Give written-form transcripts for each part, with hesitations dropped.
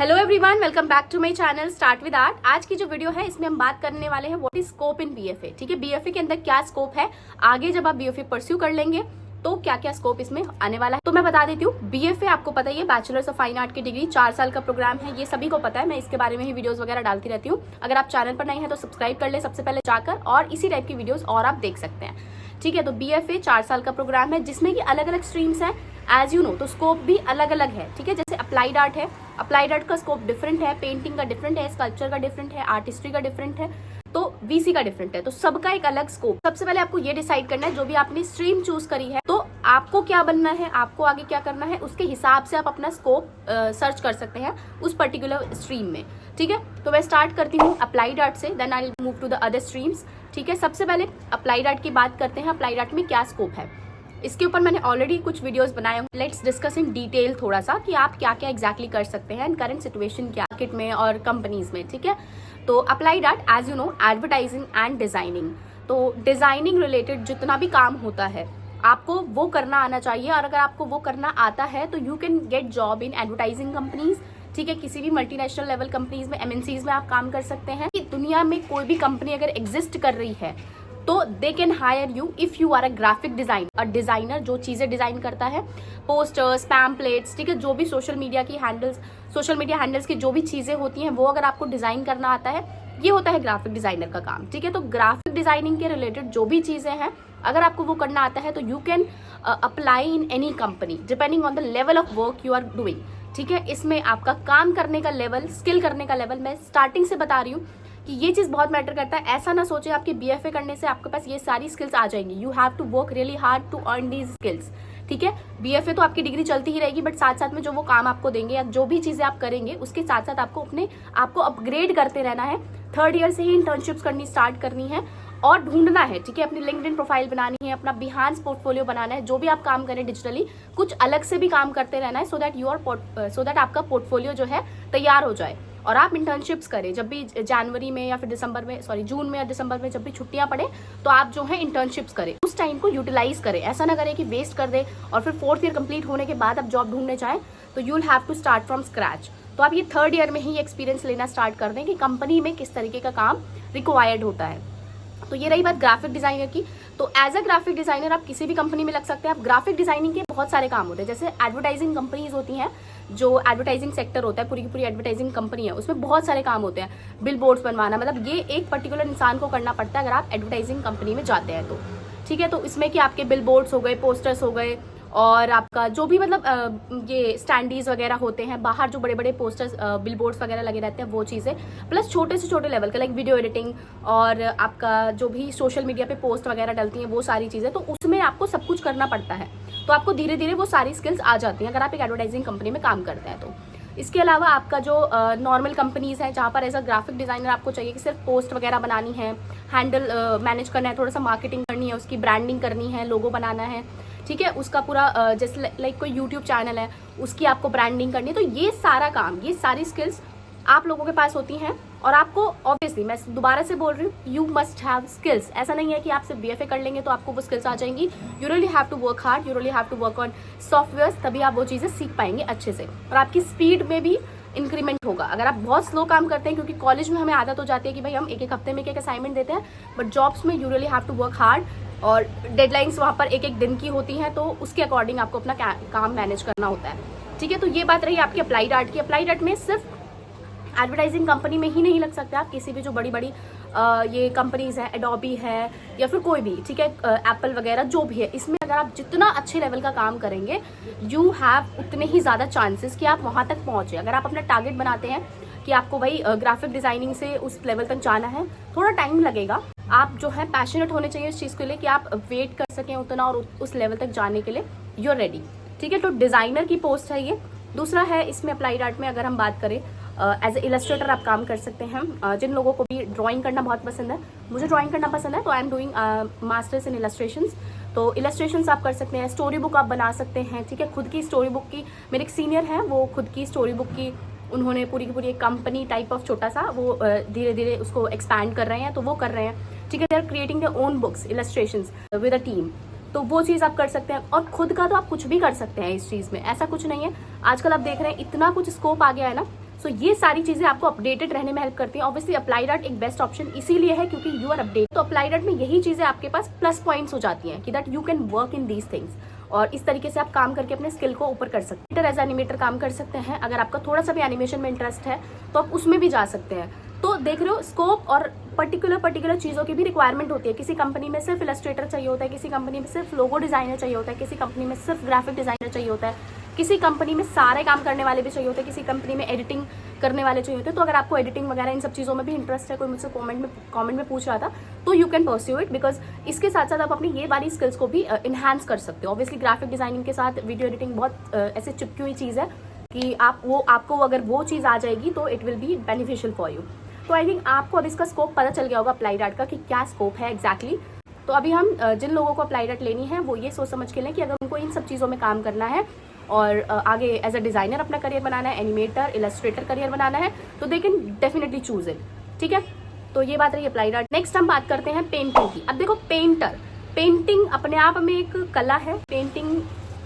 Hello everyone, welcome back to my channel start with art. आज की जो video है इसमें हम बात करने वाले हैं what is scope in BFA. ठीक है, बीएफए के अंदर क्या स्कोप है, आगे जब आप बीएफए परस्यू कर लेंगे तो क्या क्या स्कोप इसमें आने वाला है। तो मैं बता देती हूँ, बीएफए आपको पता ही है, बैचलर्स ऑफ फाइन आर्ट की डिग्री 4 साल का प्रोग्राम है, ये सभी को पता है। मैं इसके बारे में ही वीडियोस वगैरह डालती रहती हूँ। अगर आप चैनल पर नए हैं तो सब्सक्राइब कर ले सबसे पहले जाकर, और इसी टाइप की वीडियोस और आप देख सकते हैं। ठीक है, तो बीएफए 4 साल का प्रोग्राम है जिसमें कि अलग अलग स्ट्रीम्स हैं एज यू नो, तो स्कोप भी अलग अलग है। ठीक है, जैसे अप्लाइड आर्ट है, अप्लाइड आर्ट का स्कोप डिफरेंट है, पेंटिंग का डिफरेंट है, स्कल्पचर का डिफरेंट है, आर्टिस्ट्री का डिफरेंट है, तो वीसी का डिफरेंट है, तो सबका एक अलग स्कोप। सबसे पहले आपको ये डिसाइड करना है, जो भी आपने स्ट्रीम चूज करी है, तो आपको क्या बनना है, आपको आगे क्या करना है, उसके हिसाब से आप अपना स्कोप सर्च कर सकते हैं उस पर्टिकुलर स्ट्रीम में। ठीक है, तो मैं स्टार्ट करती हूँ अप्लाइड आर्ट से, then I move to the other streams. ठीक है, सबसे पहले अप्लाइड आर्ट की बात करते हैं। अप्लाइड आर्ट में क्या स्कोप है, इसके ऊपर मैंने ऑलरेडी कुछ वीडियोस बनाए हैं। लेट्स डिस्कस इन डिटेल थोड़ा सा कि आप क्या क्या एग्जैक्टली कर सकते हैं इन करंट सिचुएशन क्या मार्केट में और कंपनीज में। ठीक है, तो applied art as you know advertising and designing, तो डिजाइनिंग रिलेटेड जितना भी काम होता है आपको वो करना आना चाहिए, और अगर आपको वो करना आता है तो you can get job in advertising companies. ठीक है, किसी भी मल्टीनेशनल लेवल कंपनीज में, एमएनसीज में आप काम कर सकते हैं। दुनिया में कोई भी कंपनी अगर एग्जिस्ट कर रही है तो they can hire you if you are a graphic designer. Designer जो चीजें डिजाइन करता है, पोस्टर्स, पैम्पलेट्स, ठीक है, जो भी सोशल मीडिया हैंडल्स की जो भी चीजें होती हैं वो अगर आपको डिजाइन करना आता है, ये होता है ग्राफिक डिजाइनर का काम। ठीक है, तो ग्राफिक डिजाइनिंग के रिलेटेड जो भी चीजें हैं अगर आपको वो करना आता है तो you can apply in any company depending on the level of work you are doing. ठीक है, इसमें आपका काम करने का लेवल, स्किल करने का लेवल, मैं स्टार्टिंग से बता रही हूँ कि ये चीज बहुत मैटर करता है। ऐसा ना सोचे आपके बीएफए करने से आपके पास ये सारी स्किल्स आ जाएंगी। You have to work really hard to earn these skills. ठीक है, बीएफए तो आपकी डिग्री चलती ही रहेगी, बट साथ साथ में जो वो काम आपको देंगे या जो भी चीजें आप करेंगे उसके साथ साथ आपको अपग्रेड करते रहना है। 3rd ईयर से ही इंटर्नशिप्स करनी स्टार्ट करनी है और ढूंढना है। ठीक है, अपनी लिंक्डइन प्रोफाइल बनानी है, अपना बिहान्स पोर्टफोलियो बनाना है। जो भी आप काम करें डिजिटली, कुछ अलग से भी काम करते रहना है, सो दैट आपका पोर्टफोलियो जो है तैयार हो जाए और आप इंटर्नशिप्स करें। जब भी जनवरी में या फिर जून में या दिसंबर में जब भी छुट्टियां पड़े तो आप जो है इंटर्नशिप्स करें, उस टाइम को यूटिलाइज करें। ऐसा ना करें कि वेस्ट कर दे और फिर 4th ईयर कंप्लीट होने के बाद आप जॉब ढूंढने जाएं, तो you will have to start from scratch. तो आप ये 3rd ईयर में ही एक्सपीरियंस लेना स्टार्ट कर दें कि कंपनी में किस तरीके का काम रिक्वायर्ड होता है। तो ये रही बात ग्राफिक डिजाइनर की। तो एज अ ग्राफिक डिजाइनर आप किसी भी कंपनी में लग सकते हैं। आप ग्राफिक डिजाइनिंग के बहुत सारे काम होते हैं, जैसे एडवर्टाइजिंग कंपनीज होती हैं, जो एडवर्टाइजिंग सेक्टर होता है, पूरी की पूरी एडवर्टाइजिंग कंपनी है, उसमें बहुत सारे काम होते हैं। बिल बोर्ड्स बनवाना, मतलब ये एक पर्टिकुलर इंसान को करना पड़ता है अगर आप एडवर्टाइजिंग कंपनी में जाते हैं तो। ठीक है, तो इसमें कि आपके बिल बोर्ड्स हो गए, पोस्टर्स हो गए, और आपका जो भी मतलब ये स्टैंडीज वगैरह होते हैं बाहर, जो बड़े बड़े पोस्टर्स, बिल बोर्ड्स वगैरह लगे रहते हैं, वो चीज़ें, प्लस छोटे से छोटे लेवल का लाइक वीडियो एडिटिंग और आपका जो भी सोशल मीडिया पे पोस्ट वगैरह डलती हैं वो सारी चीज़ें, तो उसमें आपको सब कुछ करना पड़ता है। तो आपको धीरे धीरे वो सारी स्किल्स आ जाती हैं अगर आप एक एडवर्टाइजिंग कंपनी में काम करते हैं तो। इसके अलावा आपका जो नॉर्मल कंपनीज है जहाँ पर एज अ ग्राफिक डिजाइनर आपको चाहिए कि सिर्फ पोस्ट वगैरह बनानी है, हैंडल मैनेज करना है, थोड़ा सा मार्केटिंग करनी है, उसकी ब्रांडिंग करनी है, लोगो बनाना है। ठीक है, उसका पूरा जैसे लाइक कोई यूट्यूब चैनल है उसकी आपको ब्रांडिंग करनी है। तो ये सारा काम, ये सारी स्किल्स आप लोगों के पास होती हैं, और आपको ऑब्वियसली मैं दोबारा से बोल रही हूँ, यू मस्ट हैव स्किल्स। ऐसा नहीं है कि आप सिर्फ बीएफए कर लेंगे तो आपको वो स्किल्स आ जाएंगी। You really have to work hard, you really have to work on software, तभी आप वो चीज़ें सीख पाएंगे अच्छे से, और आपकी स्पीड में भी इंक्रीमेंट होगा। अगर आप बहुत स्लो काम करते हैं, क्योंकि कॉलेज में हमें आदत हो जाती है कि भाई हम एक हफ्ते में एक असाइनमेंट देते हैं, बट जॉब्स में you really have to work hard, और डेडलाइंस वहाँ पर एक दिन की होती हैं, तो उसके अकॉर्डिंग आपको अपना काम मैनेज करना होता है। ठीक है, तो ये बात रही आपकी अप्लाइड आर्ट की। अप्लाइड आर्ट में सिर्फ एडवर्टाइजिंग कंपनी में ही नहीं लग सकते आप, किसी भी जो बड़ी बड़ी ये कंपनीज हैं, एडोबी है या फिर कोई भी, ठीक है, एप्पल वगैरह जो भी है, इसमें अगर आप जितना अच्छे लेवल का काम करेंगे यू हैव उतने ही ज़्यादा चांसेस कि आप वहाँ तक पहुँचे। अगर आप अपना टारगेट बनाते हैं कि आपको भाई ग्राफिक डिजाइनिंग से उस लेवल तक जाना है, थोड़ा टाइम लगेगा, आप जो है पैशनेट होने चाहिए इस चीज़ के लिए कि आप वेट कर सकें उतना, और उस लेवल तक जाने के लिए यू आर रेडी। ठीक है, तो डिज़ाइनर की पोस्ट है ये। दूसरा है इसमें अप्लाइड आर्ट में अगर हम बात करें, एज ए इलस्ट्रेटर आप काम कर सकते हैं। जिन लोगों को भी ड्राइंग करना बहुत पसंद है, मुझे ड्राइंग करना पसंद है, तो I am doing masters in illustrations. तो इलस्ट्रेशंस आप कर सकते हैं, स्टोरी बुक आप बना सकते हैं। ठीक है, खुद की स्टोरी बुक की, मेरे एक सीनियर हैं वो खुद की स्टोरी बुक की, उन्होंने पूरी की पूरी एक कंपनी टाइप ऑफ छोटा सा, वो धीरे धीरे उसको एक्सपैंड कर रहे हैं, तो वो कर रहे हैं। ठीक है, they are creating their own books, illustrations with a team, तो वो चीज़ आप कर सकते हैं। और खुद का तो आप कुछ भी कर सकते हैं इस चीज़ में, ऐसा कुछ नहीं है। आजकल आप देख रहे हैं इतना कुछ स्कोप आ गया है ना, सो ये सारी चीजें आपको अपडेटेड रहने में हेल्प करती है। ऑब्वियसली अप्लाइड आर्ट एक बेस्ट ऑप्शन इसीलिए है क्योंकि यू आर अपडेट। तो अप्लाइड आर्ट में यही चीजें आपके पास प्लस पॉइंट्स हो जाती हैं कि that you can work in these things, और इस तरीके से आप काम करके अपने स्किल को ऊपर कर सकते हैं। एज एनिमेटर काम कर सकते हैं। अगर आपका थोड़ा सा भी एनिमेशन में इंटरेस्ट है तो आप उसमें भी जा सकते हैं। तो देख रहे हो स्कोप और पर्टिकुलर चीज़ों की भी रिक्वायरमेंट होती है। किसी कंपनी में सिर्फ इलस्ट्रेटर चाहिए होता है, किसी कंपनी में सिर्फ लोगो डिजाइनर चाहिए होता है, किसी कंपनी में सिर्फ ग्राफिक डिजाइनर चाहिए होता है, किसी कंपनी में सारे काम करने वाले भी चाहिए होते हैं, किसी कंपनी में एडिटिंग करने वाले चाहिए होते हैं। तो अगर आपको एडिटिंग वगैरह इन सब चीज़ों में भी इंटरेस्ट है, कोई मुझसे कमेंट में पूछ रहा था, तो you can pursue it, because इसके साथ साथ आप अपनी ये वाली स्किल्स को भी इन्हांस कर सकते हो। ऑब्वियसली ग्राफिक डिजाइनिंग के साथ वीडियो एडिटिंग बहुत ऐसे चिपकी हुई चीज़ है कि आपको अगर वो चीज़ आ जाएगी तो it will be beneficial for you. तो आई थिंक आपको अब इसका स्कोप पता चल गया होगा अप्लाइड आर्ट का कि क्या स्कोप है एग्जैक्टली। तो अभी हम जिन लोगों को अप्लाइड आर्ट लेनी है वो ये सोच समझ के लें कि अगर उनको इन सब चीज़ों में काम करना है और आगे एज अ डिज़ाइनर अपना करियर बनाना है, एनिमेटर, इलस्ट्रेटर करियर बनाना है, तो they can definitely choose it. ठीक है, तो ये बात रही अप्लाइड आर्ट। नेक्स्ट हम बात करते हैं पेंटिंग की। अब देखो पेंटिंग अपने आप में एक कला है। पेंटिंग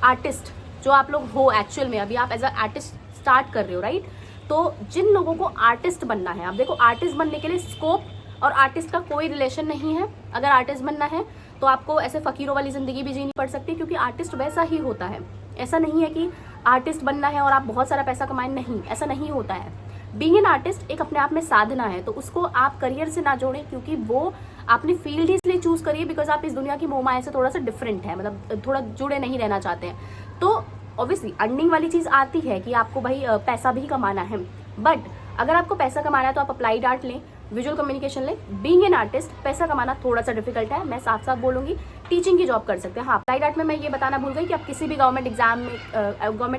आर्टिस्ट जो आप लोग हो एक्चुअल में, अभी आप एज अ आर्टिस्ट स्टार्ट कर रहे हो, राइट। तो जिन लोगों को आर्टिस्ट बनना है, अब देखो आर्टिस्ट बनने के लिए स्कोप और आर्टिस्ट का कोई रिलेशन नहीं है। अगर आर्टिस्ट बनना है तो आपको ऐसे फकीरों वाली जिंदगी भी जीनी पड़ सकती है, क्योंकि आर्टिस्ट वैसा ही होता है। ऐसा नहीं है कि आर्टिस्ट बनना है और आप बहुत सारा पैसा कमाएं, नहीं, ऐसा नहीं होता है। बीइंग एन आर्टिस्ट एक अपने आप में साधना है, तो उसको आप करियर से ना जोड़ें, क्योंकि वो आपने फील्ड ही इसलिए चूज करिए बिकॉज आप इस दुनिया की मोहमाया से थोड़ा सा डिफरेंट है, मतलब थोड़ा जुड़े नहीं रहना चाहते हैं। तो ऑब्वियसली अर्निंग वाली चीज़ आती है कि आपको भाई पैसा भी कमाना है, बट अगर आपको पैसा कमाना है तो आप अप्लाइड आर्ट लें, विजुअल कम्युनिकेशन लें। बीइंग एन आर्टिस्ट पैसा कमाना थोड़ा सा डिफिकल्ट है, मैं साफ साफ बोलूंगी। टीचिंग की जॉब कर सकते हैं। हाँ, अप्लाइड आर्ट में मैं ये बताना भूल गई कि आप किसी भी गवर्नमेंट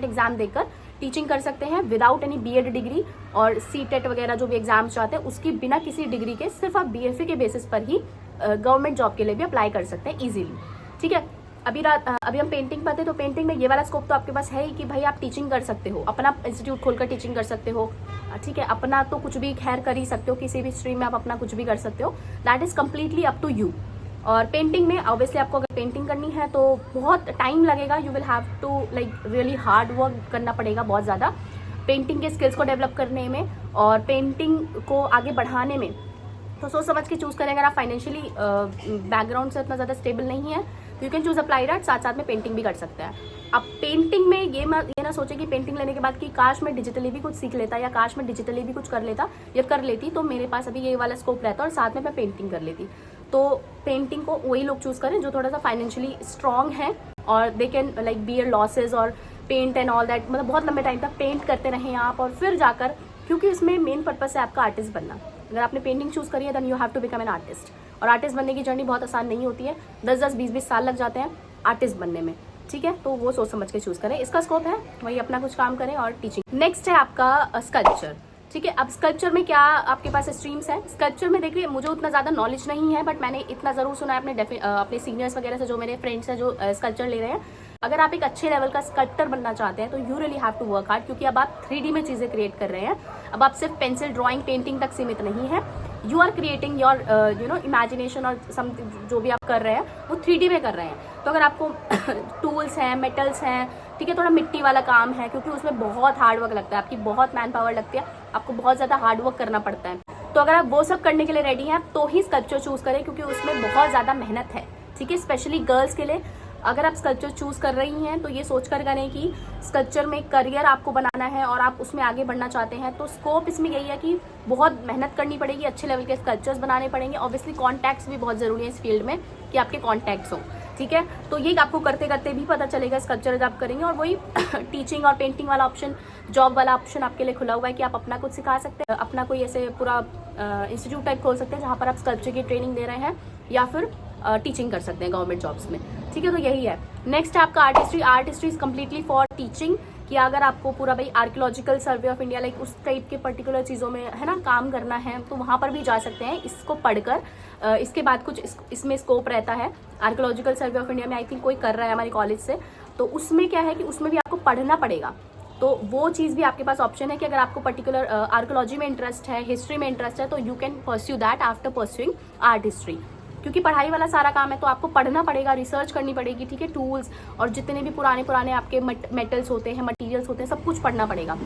एग्जाम देकर टीचिंग कर सकते हैं विदाउट एनी बीएड डिग्री, और सीटेट वगैरह जो भी एग्जाम्स चाहते हैं उसकी बिना किसी डिग्री के सिर्फ आप बीएफए के बेसिस पर ही गवर्नमेंट जॉब के लिए भी अप्लाई कर सकते हैं ईजिली। ठीक है, अभी हम पेंटिंग पढ़ते, तो पेंटिंग में ये वाला स्कोप तो आपके पास है ही कि भाई आप टीचिंग कर सकते हो, अपना इंस्टीट्यूट खोलकर टीचिंग कर सकते हो। ठीक है, अपना तो कुछ भी खैर कर ही सकते हो, किसी भी स्ट्रीम में आप अपना कुछ भी कर सकते हो, that is completely up to you. और पेंटिंग में ऑब्वियसली आपको अगर पेंटिंग करनी है तो बहुत टाइम लगेगा, you will have to like really hard work करना पड़ेगा बहुत ज़्यादा पेंटिंग के स्किल्स को डेवलप करने में और पेंटिंग को आगे बढ़ाने में। तो सोच समझ के चूज़ करें। अगर आप फाइनेंशियली बैकग्राउंड से इतना ज़्यादा स्टेबल नहीं है तो you can choose applied art, साथ साथ में पेंटिंग भी कर सकते हैं। अब पेंटिंग में ये ना सोचे कि पेंटिंग लेने के बाद कि काश मैं डिजिटली भी कुछ सीख लेता या काश मैं डिजिटली भी कुछ कर लेता या कर लेती तो मेरे पास अभी ये वाला स्कोप रहता और साथ में मैं पेंटिंग कर लेती। तो पेंटिंग को वही लोग चूज़ करें जो थोड़ा सा फाइनेंशियली स्ट्रॉन्ग है और they can like bear losses और पेंट एंड ऑल दैट, मतलब बहुत लंबे टाइम तक पेंट करते रहें आप और फिर जाकर, क्योंकि इसमें मेन पर्पस है आपका आर्टिस्ट बनना। अगर आपने पेंटिंग चूज़ करी है then you have to become an artist. और आर्टिस्ट बनने की जर्नी बहुत आसान नहीं होती है, 10-10, 20-20 साल लग जाते हैं आर्टिस्ट बनने में। ठीक है, तो वो सोच समझ के चूज़ करें। इसका स्कोप है वही अपना कुछ काम करें और टीचिंग। नेक्स्ट है आपका स्कल्पचर। ठीक है, अब स्कल्पचर में क्या आपके पास स्ट्रीम्स हैं। स्कल्पचर में देखिए मुझे उतना ज़्यादा नॉलेज नहीं है, बट मैंने इतना ज़रूर सुना है अपने सीनियर्स वगैरह से, जो मेरे फ्रेंड्स हैं जो स्कल्पचर ले रहे हैं। अगर आप एक अच्छे लेवल का स्कल्प्टर बनना चाहते हैं तो you really have to work hard, क्योंकि अब आप 3D में चीज़ें क्रिएट कर रहे हैं। अब आप सिर्फ पेंसिल ड्राइंग पेंटिंग तक सीमित नहीं है, you are creating your imagination और समथिंग जो भी आप कर रहे हैं वो 3D में कर रहे हैं। तो अगर आपको टूल्स हैं, मेटल्स हैं, ठीक है, थोड़ा मिट्टी वाला काम है, क्योंकि उसमें बहुत हार्ड वर्क लगता है, आपकी बहुत मैन पावर लगती है, आपको बहुत ज़्यादा हार्ड वर्क करना पड़ता है। तो अगर आप वो सब करने के लिए रेडी हैं तो ही स्कल्पचर चूज़ करें, क्योंकि उसमें बहुत ज़्यादा मेहनत है। ठीक है, स्पेशली गर्ल्स के लिए अगर आप स्कल्पचर चूज़ कर रही हैं तो ये सोच कर करें कि स्कल्पचर में करियर आपको बनाना है और आप उसमें आगे बढ़ना चाहते हैं। तो स्कोप इसमें यही है कि बहुत मेहनत करनी पड़ेगी, अच्छे लेवल के स्कल्पचर्स बनाने पड़ेंगे। ऑब्वियसली कॉन्टैक्ट्स भी बहुत ज़रूरी है इस फील्ड में कि आपके कॉन्टैक्ट्स हों। ठीक है, तो ये आपको करते करते भी पता चलेगा स्कल्पचर जब आप करेंगे। और वही टीचिंग और पेंटिंग वाला ऑप्शन, जॉब वाला ऑप्शन आपके लिए खुला हुआ है कि आप अपना कुछ सिखा सकते हैं, अपना कोई ऐसे पूरा इंस्टीट्यूट टाइप खोल सकते हैं जहाँ पर आप स्कल्पचर की ट्रेनिंग दे रहे हैं या फिर टीचिंग कर सकते हैं गवर्नमेंट जॉब्स में। ठीक है, तो यही है। नेक्स्ट है आपका art history. Art history is completely for teaching, कि अगर आपको पूरा भाई archaeological survey of India like उस टाइप के पर्टिकुलर चीज़ों में है ना काम करना है तो वहाँ पर भी जा सकते हैं इसको पढ़कर। इसके बाद कुछ इसमें स्कोप रहता है आर्कियोलॉजिकल सर्वे ऑफ इंडिया में, आई थिंक कोई कर रहा है हमारे कॉलेज से, तो उसमें क्या है कि उसमें भी आपको पढ़ना पड़ेगा। तो वो चीज़ भी आपके पास ऑप्शन है कि अगर आपको पर्टिकुलर आर्कियोलॉजी में इंटरेस्ट है, हिस्ट्री में इंटरेस्ट है, तो you can pursue that after pursuing art history. क्योंकि पढ़ाई वाला सारा काम है तो आपको पढ़ना पड़ेगा, रिसर्च करनी पड़ेगी। ठीक है, टूल्स और जितने भी पुराने आपके मेटल्स होते हैं, मटेरियल्स होते हैं, सब कुछ पढ़ना पड़ेगा।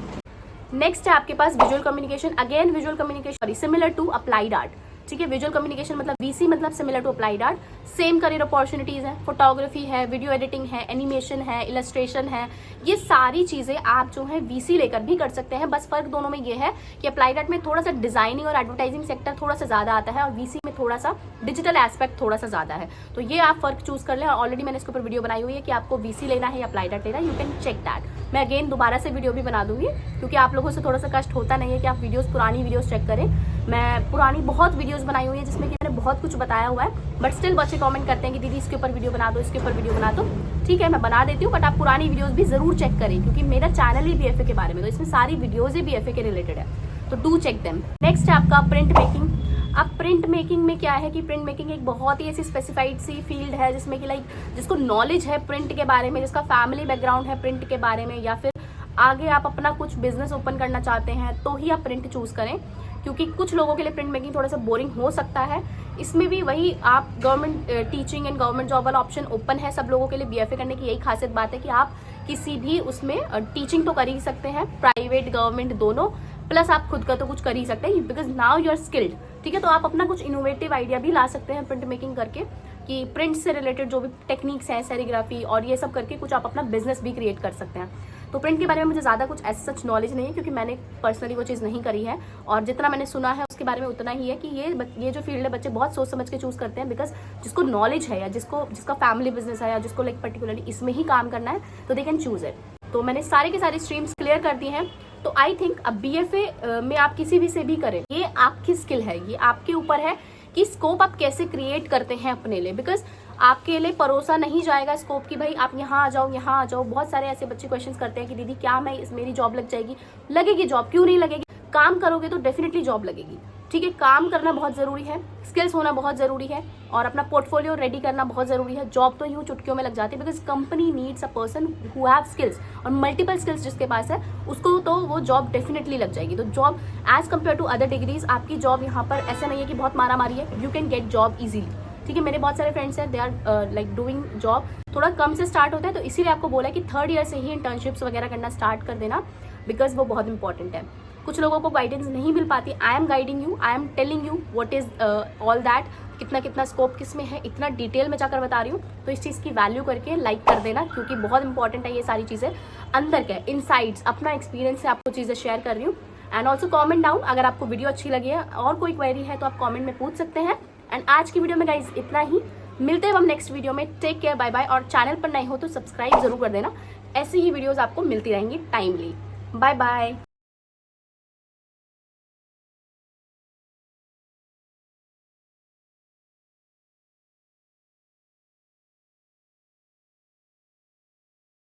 नेक्स्ट है आपके पास visual communication. Again visual communication similar to applied art, ठीक है। विजुअल कम्युनिकेशन मतलब वीसी मतलब similar to applied art. Same career opportunities है, फोटोग्राफी है, वीडियो एडिटिंग है, एनिमेशन है, इलस्ट्रेशन है, ये सारी चीजें आप जो है वीसी लेकर भी कर सकते हैं। बस फर्क दोनों में ये है कि अप्लाइड आर्ट में थोड़ा सा डिजाइनिंग और एडवर्टाइजिंग सेक्टर थोड़ा सा ज्यादा आता है और वीसी में थोड़ा सा डिजिटल एस्पेक्ट थोड़ा सा ज्यादा है। तो ये आप फर्क चूज कर लें। और ऑलरेडी मैंने इसके ऊपर वीडियो बनाई हुई है कि आपको वीसी लेना है या अप्लाइड आर्ट लेना है, यू कैन चेक दैट। मैं अगेन दोबारा से वीडियो भी बना दूंगी क्योंकि आप लोगों से थोड़ा सा कष्ट होता नहीं है कि आप वीडियोस पुरानी वीडियोस चेक करें। मैं पुरानी बहुत वीडियोस बनाई हुई है जिसमें कि मैंने बहुत कुछ बताया हुआ है, बट स्टिल बच्चे कमेंट करते हैं कि दीदी इसके ऊपर वीडियो बना दो, इसके ऊपर वीडियो बना दो। ठीक है, मैं बना देती हूँ, बट आप पुरानी वीडियोस भी जरूर चेक करें क्योंकि मेरा चैनल ही बीएफए के बारे में, तो इसमें सारी वीडियोज ही बीएफए के रिलेटेड है, तो डू चेक देम। नेक्स्ट है आपका प्रिंट मेकिंग। अब प्रिंट मेकिंग में क्या है कि प्रिंट मेकिंग एक बहुत ही ऐसी स्पेसिफाइड सी फील्ड है जिसमें कि लाइक जिसको नॉलेज है प्रिंट के बारे में, जिसका फैमिली बैकग्राउंड है प्रिंट के बारे में, या फिर आगे आप अपना कुछ बिजनेस ओपन करना चाहते हैं तो ही आप प्रिंट चूज करें, क्योंकि कुछ लोगों के लिए प्रिंट मेकिंग थोड़ा सा बोरिंग हो सकता है। इसमें भी वही आप government teaching and government job वाला ऑप्शन ओपन है सब लोगों के लिए। बीएफए करने की यही खासियत बात है कि आप किसी भी उसमें टीचिंग तो कर ही सकते हैं, प्राइवेट गवर्नमेंट दोनों, प्लस आप खुद का तो कुछ कर ही सकते हैं because now you are skilled. ठीक है, तो आप अपना कुछ इनोवेटिव आइडिया भी ला सकते हैं प्रिंट मेकिंग करके, कि प्रिंट से रिलेटेड जो भी टेक्निक्स हैं, सेरीग्राफी और ये सब करके कुछ आप अपना बिजनेस भी क्रिएट कर सकते हैं। तो प्रिंट के बारे में मुझे ज़्यादा कुछ ऐसा सच नॉलेज नहीं है क्योंकि मैंने पर्सनली वो चीज़ नहीं करी है, और जितना मैंने सुना है उसके बारे में उतना ही है कि ये जो फील्ड है बच्चे बहुत सोच समझ के चूज़ करते हैं, बिकॉज जिसको नॉलेज है या जिसका फैमिली बिजनेस है या जिसको लाइक पर्टिकुलरली इसमें ही काम करना है तो दे कैन चूज़ इट। तो मैंने सारे के सारे स्ट्रीम्स क्लियर कर दी हैं। तो आई थिंक अब बीएफए में आप किसी भी से भी करें, ये आपकी स्किल है, ये आपके ऊपर है कि स्कोप आप कैसे क्रिएट करते हैं अपने लिए, बिकॉज आपके लिए परोसा नहीं जाएगा स्कोप की भाई आप यहाँ आ जाओ यहाँ आ जाओ। बहुत सारे ऐसे बच्चे क्वेश्चंस करते हैं कि दीदी क्या मेरी जॉब लग जाएगी? लगेगी जॉब, क्यों नहीं लगेगी? काम करोगे तो डेफिनेटली जॉब लगेगी। ठीक है, काम करना बहुत ज़रूरी है, स्किल्स होना बहुत ज़रूरी है, और अपना पोर्टफोलियो रेडी करना बहुत ज़रूरी है। जॉब तो यूँ चुटकियों में लग जाती है because company needs a person who have skills, और मल्टीपल स्किल्स जिसके पास है उसको तो वो जॉब डेफिनेटली लग जाएगी। तो job as compare to other degrees, आपकी जॉब यहाँ पर ऐसा नहीं है कि बहुत मारा मारी है, you can get job easily. ठीक है, मेरे बहुत सारे फ्रेंड्स हैं, they are like doing job, थोड़ा कम से स्टार्ट होता है, तो इसीलिए आपको बोला है कि 3rd ईयर से ही इंटर्नशिप्स वगैरह करना स्टार्ट कर देना, बिकॉज वो बहुत इंपॉर्टेंट है। कुछ लोगों को गाइडेंस नहीं मिल पाती, I am guiding you, I am telling you what is all that, कितना स्कोप किस में है, इतना डिटेल में जाकर बता रही हूँ। तो इस चीज़ की वैल्यू करके लाइक कर देना क्योंकि बहुत इंपॉर्टेंट है ये सारी चीज़ें। अंदर के इनसाइट्स, अपना एक्सपीरियंस से आपको चीज़ें शेयर कर रही हूँ। एंड ऑल्सो कॉमेंट डाउन अगर आपको वीडियो अच्छी लगी है और कोई क्वेरी है तो आप कॉमेंट में पूछ सकते हैं। एंड आज की वीडियो में गाइज इतना ही, मिलते हैं हम नेक्स्ट वीडियो में। Take care, bye bye. और चैनल पर नए हो तो सब्सक्राइब जरूर कर देना, ऐसी ही वीडियोस आपको मिलती रहेंगी टाइमली। Bye bye.